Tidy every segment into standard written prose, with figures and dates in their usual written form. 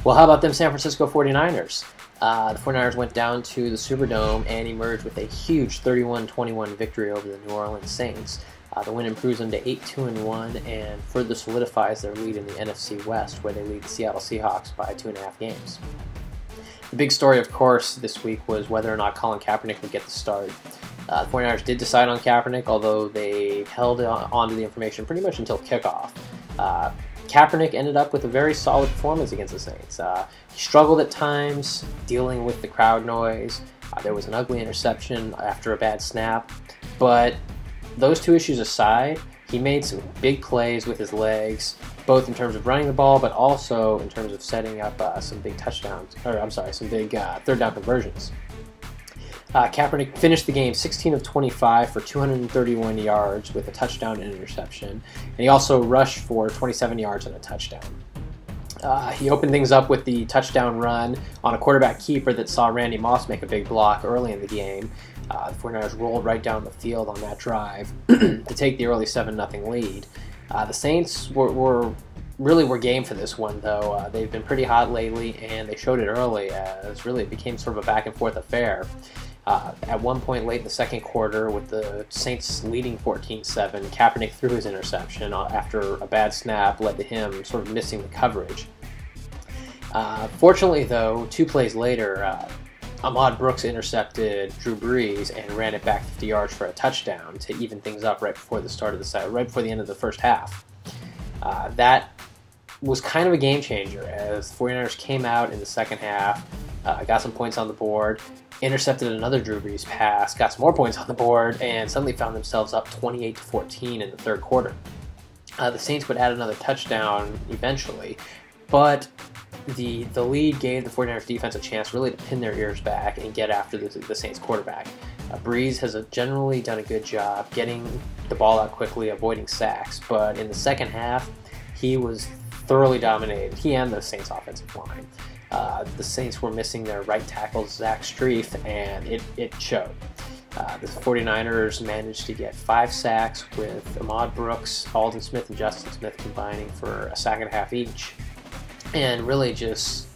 Well, how about them San Francisco 49ers? The 49ers went down to the Superdome and emerged with a huge 31-21 victory over the New Orleans Saints. The win improves them to 8-2-1 and further solidifies their lead in the NFC West, where they lead the Seattle Seahawks by 2.5 games. The big story, of course, this week was whether or not Colin Kaepernick would get the start. The 49ers did decide on Kaepernick, although they held on to the information pretty much until kickoff. Kaepernick ended up with a very solid performance against the Saints. He struggled at times dealing with the crowd noise. There was an ugly interception after a bad snap. But those two issues aside, he made some big plays with his legs, both in terms of running the ball, but also in terms of setting up some big touchdowns, some big third down conversions. Kaepernick finished the game 16 of 25 for 231 yards with a touchdown and interception, and he also rushed for 27 yards and a touchdown. He opened things up with the touchdown run on a quarterback keeper that saw Randy Moss make a big block early in the game. The 49ers rolled right down the field on that drive to take the early 7-0 lead. The Saints were game for this one, though. They've been pretty hot lately, and they showed it early as really it became sort of a back-and-forth affair. At one point late in the second quarter, with the Saints leading 14-7, Kaepernick threw his interception after a bad snap led to him sort of missing the coverage. Fortunately, though, 2 plays later, Ahmad Brooks intercepted Drew Brees and ran it back 50 yards for a touchdown to even things up right before the end of the first half. That was kind of a game changer as the 49ers came out in the second half, got some points on the board, intercepted another Drew Brees pass, got some more points on the board, and suddenly found themselves up 28-14 in the third quarter. The Saints would add another touchdown eventually, but the lead gave the 49ers defense a chance really to pin their ears back and get after the Saints quarterback. Brees has generally done a good job getting the ball out quickly, avoiding sacks, but in the second half, he was thoroughly dominated, he and the Saints offensive line. The Saints were missing their right tackle, Zach Strief, and it showed. The 49ers managed to get 5 sacks with Ahmad Brooks, Aldon Smith, and Justin Smith combining for a sack and a half each, and really just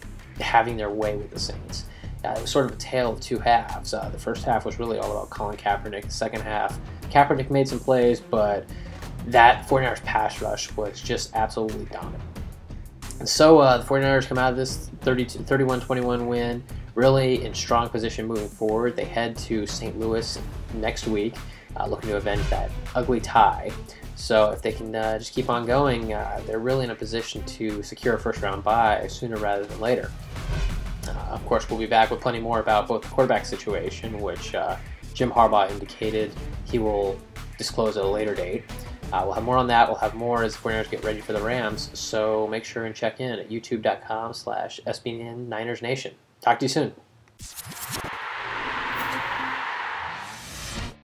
having their way with the Saints. It was sort of a tale of two halves. The first half was really all about Colin Kaepernick. The second half, Kaepernick made some plays, but that 49ers pass rush was just absolutely dominant. And so the 49ers come out of this 31-21 win really in strong position moving forward. They head to St. Louis next week, looking to avenge that ugly tie. So if they can just keep on going, they're really in a position to secure a first-round bye sooner rather than later. Of course, we'll be back with plenty more about both the quarterback situation, which Jim Harbaugh indicated he will disclose at a later date. We'll have more on that. We'll have more as the 49ers get ready for the Rams. So make sure and check in at youtube.com/SBNNinersNation. Talk to you soon.